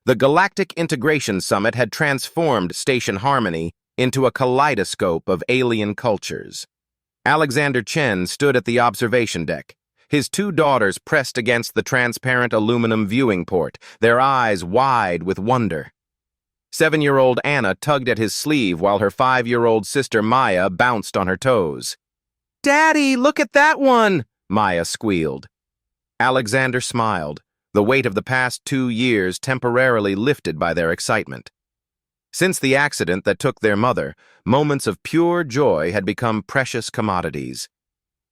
The Galactic Integration Summit had transformed Station Harmony into a kaleidoscope of alien cultures. Alexander Chen stood at the observation deck, his two daughters pressed against the transparent aluminum viewing port, their eyes wide with wonder. 7-year-old Anna tugged at his sleeve while her 5-year-old sister Maya bounced on her toes. "Daddy, look at that one!" Maya squealed. Alexander smiled, the weight of the past 2 years temporarily lifted by their excitement. Since the accident that took their mother, moments of pure joy had become precious commodities.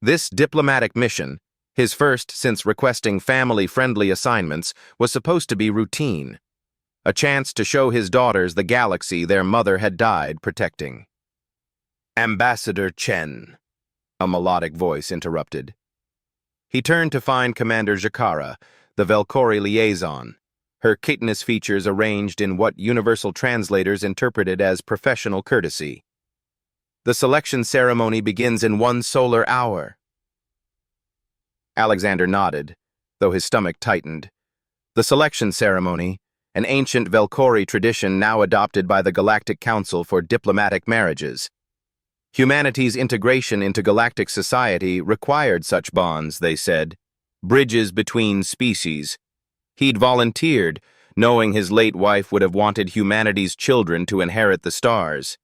This diplomatic mission, his first since requesting family-friendly assignments, was supposed to be routine. A chance to show his daughters the galaxy their mother had died protecting. "Ambassador Chen," a melodic voice interrupted. He turned to find Commander Jakara, the Velkori liaison, her chitinous features arranged in what universal translators interpreted as professional courtesy. "The selection ceremony begins in 1 solar hour." Alexander nodded, though his stomach tightened. The selection ceremony, an ancient Velkori tradition now adopted by the Galactic Council for diplomatic marriages. Humanity's integration into galactic society required such bonds, they said, bridges between species. He'd volunteered, knowing his late wife would have wanted humanity's children to inherit the stars.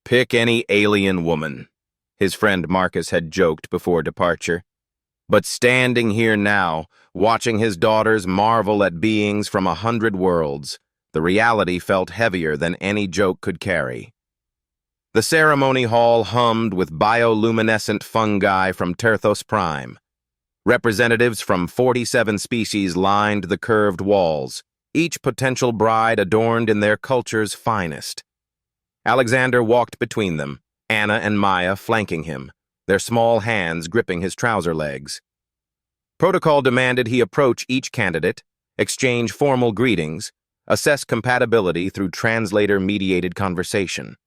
"Pick any alien woman," his friend Marcus had joked before departure. But standing here now, watching his daughters marvel at beings from 100 worlds, the reality felt heavier than any joke could carry. The ceremony hall hummed with bioluminescent fungi from Terthos Prime. Representatives from 47 species lined the curved walls, each potential bride adorned in their culture's finest. Alexander walked between them, Anna and Maya flanking him, their small hands gripping his trouser legs. Protocol demanded he approach each candidate, exchange formal greetings, assess compatibility through translator-mediated conversation.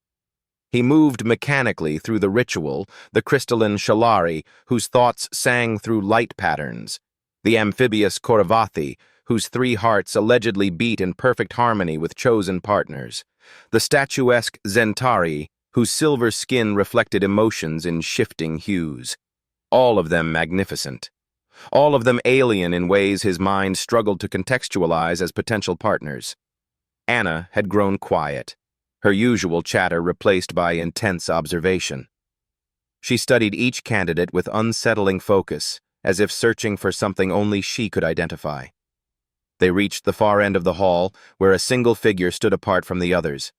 He moved mechanically through the ritual, the crystalline Shalari, whose thoughts sang through light patterns, the amphibious Koravathi, whose 3 hearts allegedly beat in perfect harmony with chosen partners, the statuesque Zentari, whose silver skin reflected emotions in shifting hues. All of them magnificent. All of them alien in ways his mind struggled to contextualize as potential partners. Anna had grown quiet, her usual chatter replaced by intense observation. She studied each candidate with unsettling focus, as if searching for something only she could identify. They reached the far end of the hall, where a single figure stood apart from the others.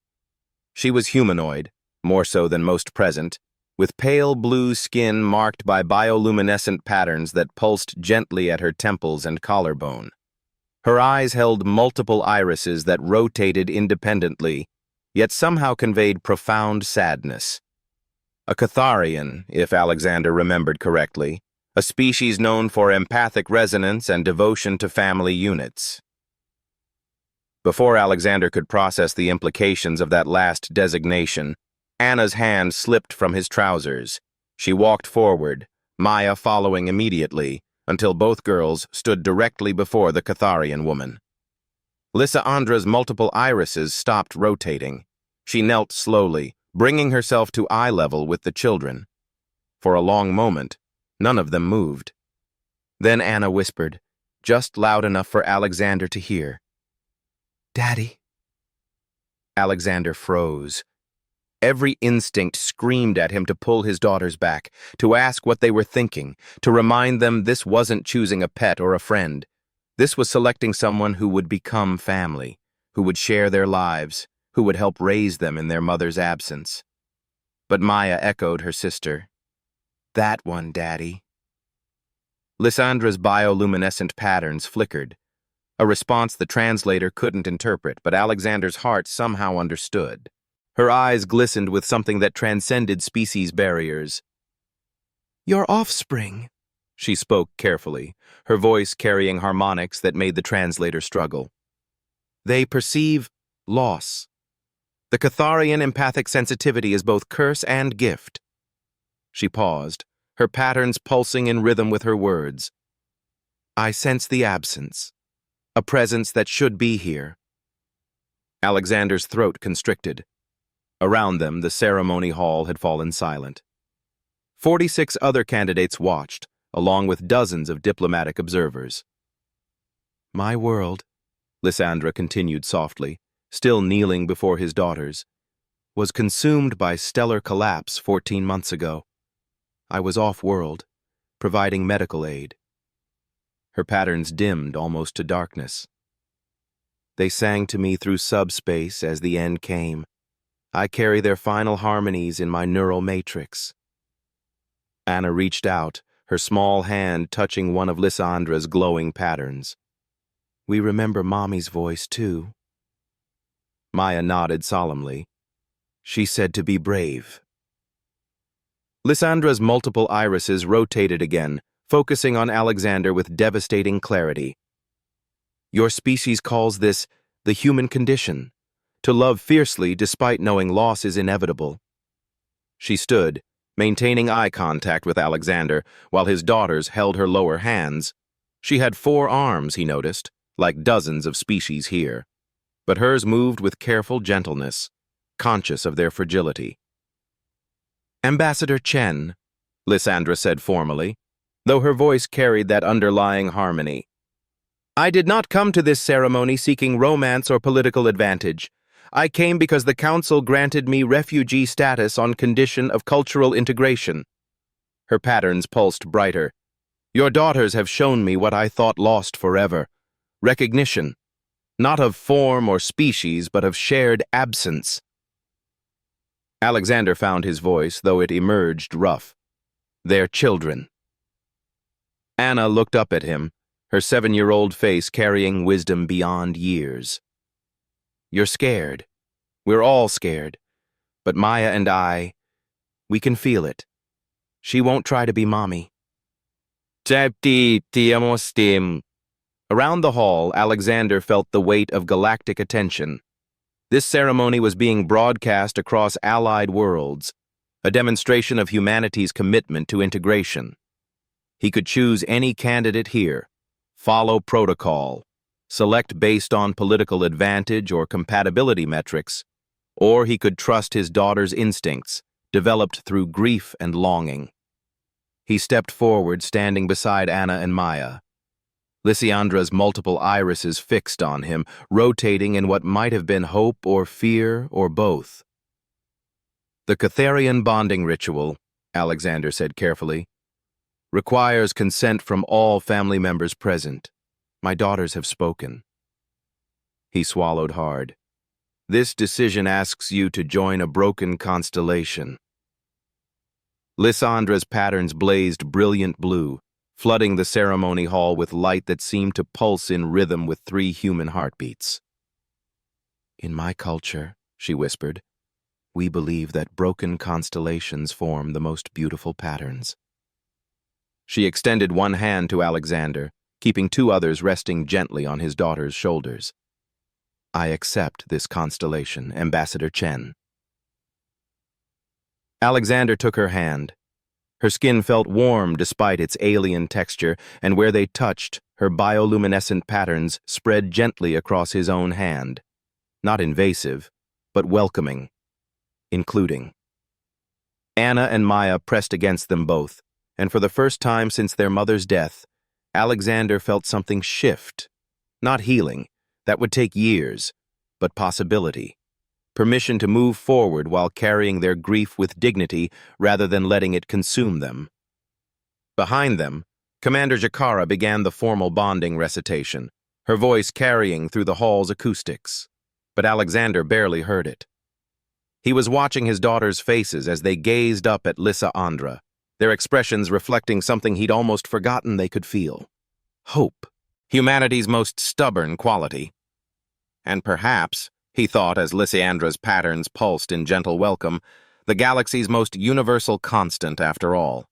She was humanoid, more so than most present, with pale blue skin marked by bioluminescent patterns that pulsed gently at her temples and collarbone. Her eyes held multiple irises that rotated independently, yet somehow conveyed profound sadness. A Catharian, if Alexander remembered correctly, a species known for empathic resonance and devotion to family units. Before Alexander could process the implications of that last designation, Anna's hand slipped from his trousers. She walked forward, Maya following immediately, until both girls stood directly before the Catharian woman. Lysandra's multiple irises stopped rotating. She knelt slowly, bringing herself to eye level with the children. For a long moment, none of them moved. Then Anna whispered, just loud enough for Alexander to hear, "Daddy." Alexander froze. Every instinct screamed at him to pull his daughters back, to ask what they were thinking, to remind them this wasn't choosing a pet or a friend. This was selecting someone who would become family, who would share their lives, who would help raise them in their mother's absence. But Maya echoed her sister. "That one, Daddy." Lysandra's bioluminescent patterns flickered, a response the translator couldn't interpret, but Alexander's heart somehow understood. Her eyes glistened with something that transcended species barriers. "Your offspring," she spoke carefully, her voice carrying harmonics that made the translator struggle. "They perceive loss. The Catharian empathic sensitivity is both curse and gift." She paused, her patterns pulsing in rhythm with her words. "I sense the absence. a presence that should be here. Alexander's throat constricted. Around them, the ceremony hall had fallen silent. 46 other candidates watched, along with dozens of diplomatic observers. My world, Lysandra continued softly, still kneeling before his daughters, was consumed by stellar collapse 14 months ago. I was off-world, providing medical aid. Her patterns dimmed almost to darkness. They sang to me through subspace as the end came. I carry their final harmonies in my neural matrix. Anna reached out, her small hand touching one of Lysandra's glowing patterns. We remember Mommy's voice, too. Maya nodded solemnly. She said to be brave. Lysandra's multiple irises rotated again, focusing on Alexander with devastating clarity. Your species calls this the human condition, to love fiercely despite knowing loss is inevitable. She stood, maintaining eye contact with Alexander, while his daughters held her lower hands. She had 4 arms, he noticed, like dozens of species here, but hers moved with careful gentleness, conscious of their fragility. Ambassador Chen, Lysandra said formally, though her voice carried that underlying harmony. I did not come to this ceremony seeking romance or political advantage. I came because the Council granted me refugee status on condition of cultural integration. Her patterns pulsed brighter. Your daughters have shown me what I thought lost forever. Recognition, not of form or species, but of shared absence. Alexander found his voice, though it emerged rough. Their children. Anna looked up at him, her 7-year-old face carrying wisdom beyond years. You're scared. We're all scared. But Maya and I, we can feel it. She won't try to be Mommy. Around the hall, Alexander felt the weight of galactic attention. This ceremony was being broadcast across allied worlds, a demonstration of humanity's commitment to integration. He could choose any candidate here, follow protocol, select based on political advantage or compatibility metrics, or he could trust his daughter's instincts, developed through grief and longing. He stepped forward, standing beside Anna and Maya. Lysandra's multiple irises fixed on him, rotating in what might have been hope or fear or both. The Catharian bonding ritual, Alexander said carefully, requires consent from all family members present. My daughters have spoken. He swallowed hard. This decision asks you to join a broken constellation. Lysandra's patterns blazed brilliant blue, flooding the ceremony hall with light that seemed to pulse in rhythm with 3 human heartbeats. In my culture, she whispered, we believe that broken constellations form the most beautiful patterns. She extended one hand to Alexander, keeping 2 others resting gently on his daughter's shoulders. I accept this constellation, Ambassador Chen. Alexander took her hand. Her skin felt warm despite its alien texture, and where they touched, her bioluminescent patterns spread gently across his own hand. Not invasive, but welcoming, including. Anna and Maya pressed against them both, and for the first time since their mother's death, Alexander felt something shift. Not healing, that would take years, but possibility. Permission to move forward while carrying their grief with dignity rather than letting it consume them. Behind them, Commander Jakara began the formal bonding recitation, her voice carrying through the hall's acoustics. But Alexander barely heard it. He was watching his daughters' faces as they gazed up at Lysandra, their expressions reflecting something he'd almost forgotten they could feel. Hope, humanity's most stubborn quality. And perhaps, he thought as Lysandra's patterns pulsed in gentle welcome, the galaxy's most universal constant after all.